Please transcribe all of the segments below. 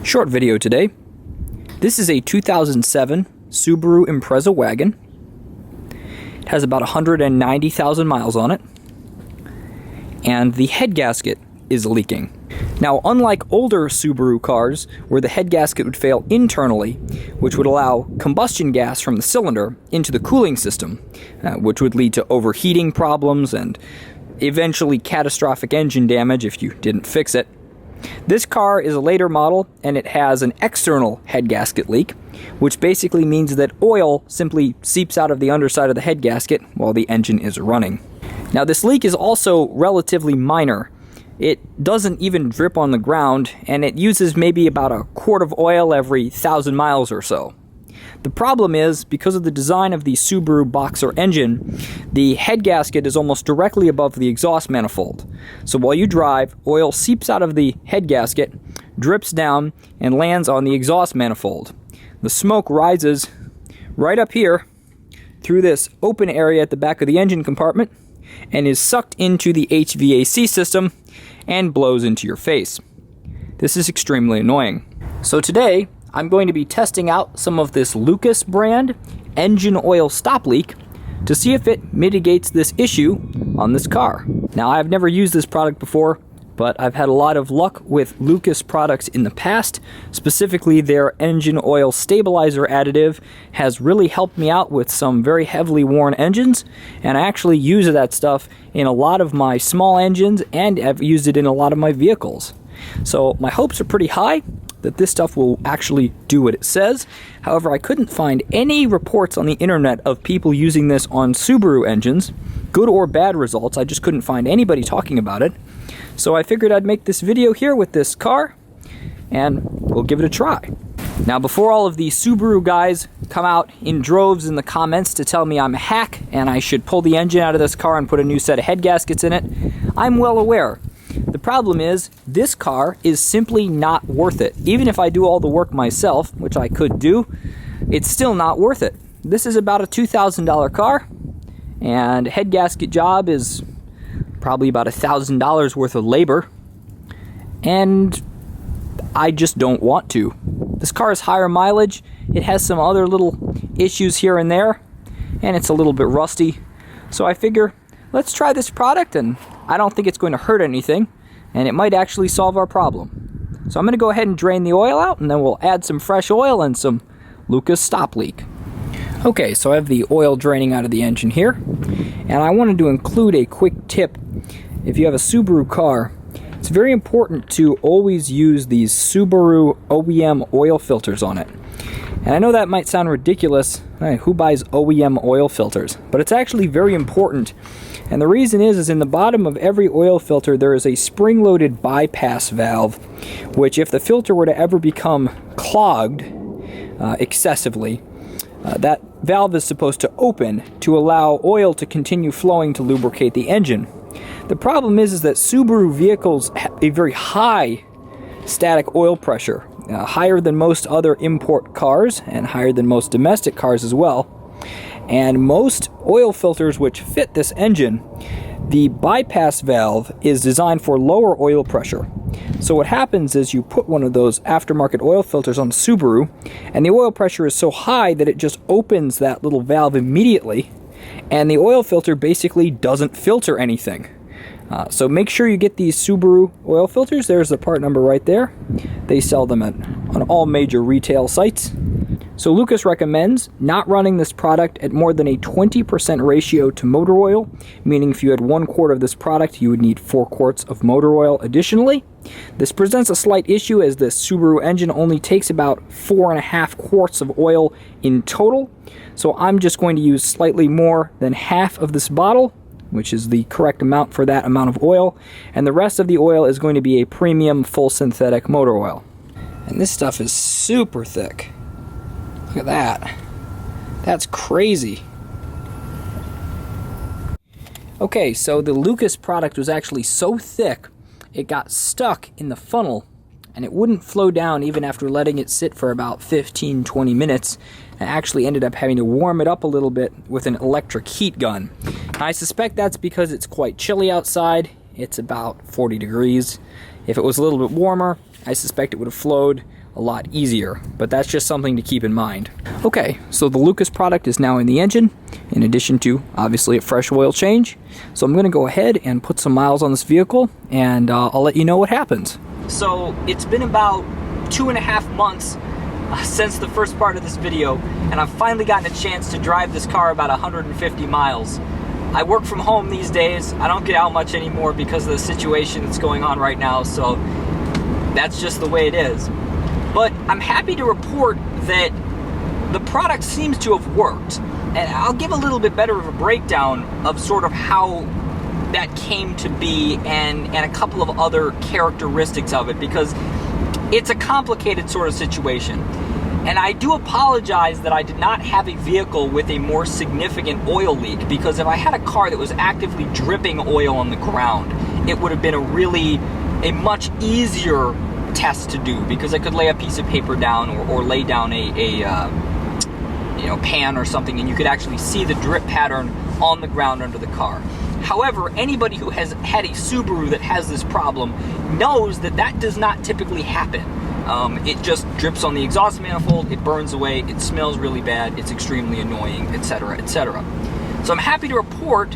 Short video today. This is a 2007 Subaru Impreza wagon. It has about 190,000 miles on it, and the head gasket is leaking. Now, unlike older Subaru cars where the head gasket would fail internally, which would allow combustion gas from the cylinder into the cooling system, which would lead to overheating problems and eventually catastrophic engine damage if you didn't fix it. This car is a later model, and it has an external head gasket leak, which basically means that oil simply seeps out of the underside of the head gasket while the engine is running. Now, this leak is also relatively minor. It doesn't even drip on the ground, and it uses maybe about a quart of oil every 1,000 miles or so. The problem is, because of the design of the Subaru Boxer engine, the head gasket is almost directly above the exhaust manifold. So while you drive, oil seeps out of the head gasket, drips down, and lands on the exhaust manifold. The smoke rises right up here through this open area at the back of the engine compartment and is sucked into the HVAC system and blows into your face. This is extremely annoying. So today, I'm going to be testing out some of this Lucas brand engine oil stop leak to see if it mitigates this issue on this car. Now, I've never used this product before, but I've had a lot of luck with Lucas products in the past. Specifically, their engine oil stabilizer additive has really helped me out with some very heavily worn engines, and I actually use that stuff in a lot of my small engines, and I've used it in a lot of my vehicles. So my hopes are pretty high that this stuff will actually do what it says. However, I couldn't find any reports on the internet of people using this on Subaru engines, good or bad results. I just couldn't find anybody talking about it. So I figured I'd make this video here with this car, and we'll give it a try. Now, before all of the Subaru guys come out in droves in the comments to tell me I'm a hack and I should pull the engine out of this car and put a new set of head gaskets in it, I'm well aware. The problem is, this car is simply not worth it. Even if I do all the work myself, which I could do, it's still not worth it. This is about a $2,000 car, and head gasket job is probably about $1,000 worth of labor, and I just don't want to. This car is higher mileage, it has some other little issues here and there, and it's a little bit rusty, so I figure, let's try this product, and I don't think it's going to hurt anything, and it might actually solve our problem. So I'm going to go ahead and drain the oil out, and then we'll add some fresh oil and some Lucas stop leak. Okay, so I have the oil draining out of the engine here, and I wanted to include a quick tip. If you have a Subaru car, it's very important to always use these Subaru OEM oil filters on it. And I know that might sound ridiculous. Who buys OEM oil filters? But it's actually very important. And the reason is in the bottom of every oil filter there is a spring-loaded bypass valve, which if the filter were to ever become clogged excessively, that valve is supposed to open to allow oil to continue flowing to lubricate the engine. The problem is that Subaru vehicles have a very high static oil pressure, higher than most other import cars and higher than most domestic cars as well. And most oil filters which fit this engine, the bypass valve is designed for lower oil pressure. So what happens is you put one of those aftermarket oil filters on a Subaru, and the oil pressure is so high that it just opens that little valve immediately, and the oil filter basically doesn't filter anything. So make sure you get these Subaru oil filters. There's the part number right there. They sell them on all major retail sites. So Lucas recommends not running this product at more than a 20% ratio to motor oil, meaning if you had 1 quart of this product, you would need 4 quarts of motor oil additionally. This presents a slight issue as the Subaru engine only takes about 4.5 quarts of oil in total. So I'm just going to use slightly more than half of this bottle, which is the correct amount for that amount of oil, and the rest of the oil is going to be a premium full synthetic motor oil. And this stuff is super thick. Look at that. That's crazy. Okay, so the Lucas product was actually so thick, it got stuck in the funnel, and it wouldn't flow down even after letting it sit for about 15-20 minutes. I actually ended up having to warm it up a little bit with an electric heat gun. I suspect that's because it's quite chilly outside. It's about 40 degrees If it was a little bit warmer, I suspect it would have flowed a lot easier, but that's just something to keep in mind. Okay, so the Lucas product is now in the engine, in addition to obviously a fresh oil change. So I'm gonna go ahead and put some miles on this vehicle, and I'll let you know what happens. So it's been about 2.5 months since the first part of this video, and I've finally gotten a chance to drive this car about 150 miles. I work from home these days. I don't get out much anymore because of the situation that's going on right now, so that's just the way it is. But I'm happy to report that the product seems to have worked, and I'll give a little bit better of a breakdown of sort of how that came to be and a couple of other characteristics of it, because it's a complicated sort of situation. And I do apologize that I did not have a vehicle with a more significant oil leak, because if I had a car that was actively dripping oil on the ground, it would have been a much easier test to do, because I could lay a piece of paper down or lay down a pan or something, and you could actually see the drip pattern on the ground under the car. However, anybody who has had a Subaru that has this problem knows that that does not typically happen. It just drips on the exhaust manifold, it burns away, it smells really bad, it's extremely annoying, etc., etc. So I'm happy to report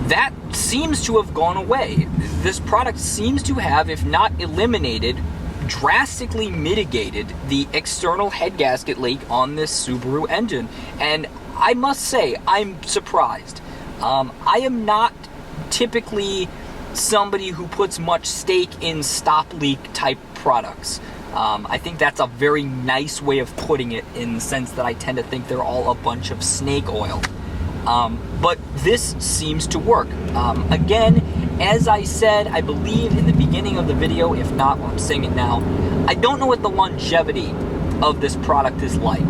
that seems to have gone away. This product seems to have, if not eliminated, drastically mitigated the external head gasket leak on this Subaru engine. And I must say, I'm surprised. I am not typically somebody who puts much stake in stop leak type products. I think that's a very nice way of putting it, in the sense that I tend to think they're all a bunch of snake oil. But this seems to work. Again, as I said, I believe in the beginning of the video, if not, well, I'm saying it now, I don't know what the longevity of this product is like.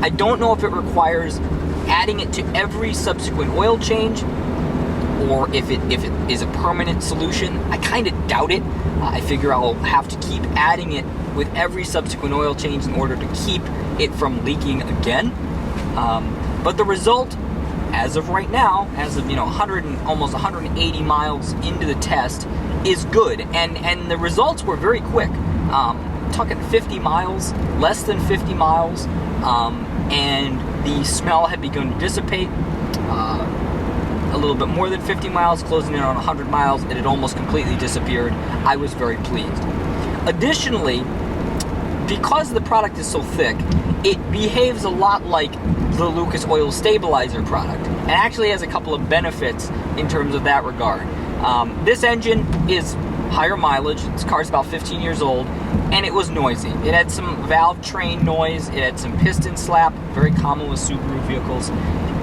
I don't know if it requires adding it to every subsequent oil change, or if it is a permanent solution. I kind of doubt it. I figure I'll have to keep adding it with every subsequent oil change in order to keep it from leaking again. But the result, as of right now, as of almost 180 miles into the test, is good, and the results were very quick. Talking 50 miles, less than 50 miles, and the smell had begun to dissipate. A little bit more than 50 miles, closing in on 100 miles, it had almost completely disappeared. I was very pleased. Additionally, because the product is so thick, it behaves a lot like the Lucas Oil Stabilizer product, and actually has a couple of benefits in terms of that regard. This engine is higher mileage. This car's about 15 years old, and it was noisy. It had some valve train noise, it had some piston slap, very common with Subaru vehicles,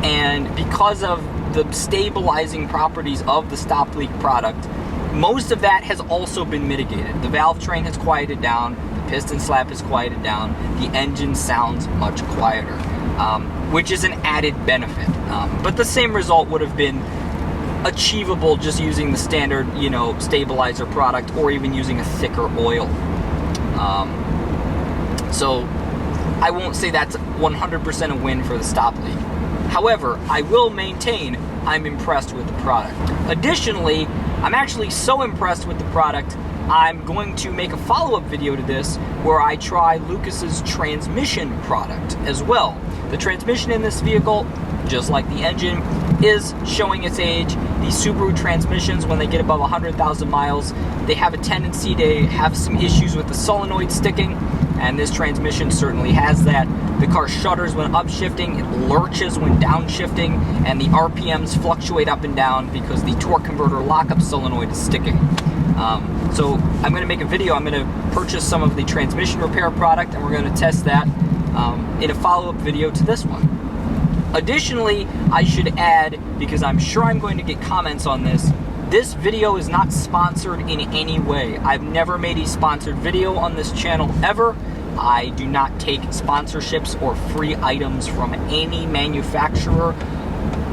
and because of the stabilizing properties of the stop leak product, most of that has also been mitigated. The valve train has quieted down, the piston slap has quieted down, the engine sounds much quieter, which is an added benefit. But the same result would have been achievable just using the standard, stabilizer product, or even using a thicker oil. So I won't say that's 100% a win for the stop leak. However, I will maintain I'm impressed with the product. Additionally, I'm actually so impressed with the product, I'm going to make a follow-up video to this where I try Lucas's transmission product as well. The transmission in this vehicle, just like the engine, is showing its age. These Subaru transmissions, when they get above 100,000 miles, they have a tendency to have some issues with the solenoid sticking, and this transmission certainly has that. The car shudders when upshifting, it lurches when downshifting, and the RPMs fluctuate up and down because the torque converter lockup solenoid is sticking. So I'm going to make a video. I'm going to purchase some of the transmission repair product, and we're going to test that in a follow-up video to this one. Additionally, I should add, because I'm sure I'm going to get comments on this, this video is not sponsored in any way. I've never made a sponsored video on this channel ever. I do not take sponsorships or free items from any manufacturer,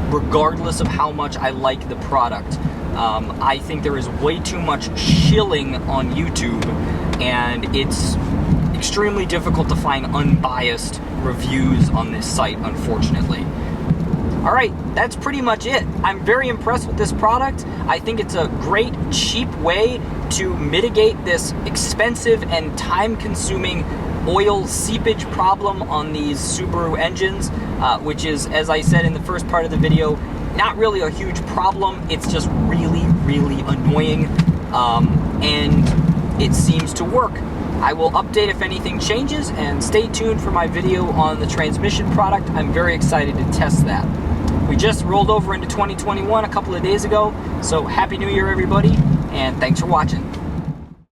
regardless of how much I like the product. I think there is way too much shilling on YouTube, and it's extremely difficult to find unbiased reviews on this site, unfortunately. All right, that's pretty much it. I'm very impressed with this product. I think it's a great, cheap way to mitigate this expensive and time-consuming oil seepage problem on these Subaru engines, which is, as I said in the first part of the video, not really a huge problem. It's just really, really annoying, and it seems to work. I will update if anything changes, and stay tuned for my video on the transmission product. I'm very excited to test that. We just rolled over into 2021 a couple of days ago, so Happy New Year, everybody, and thanks for watching.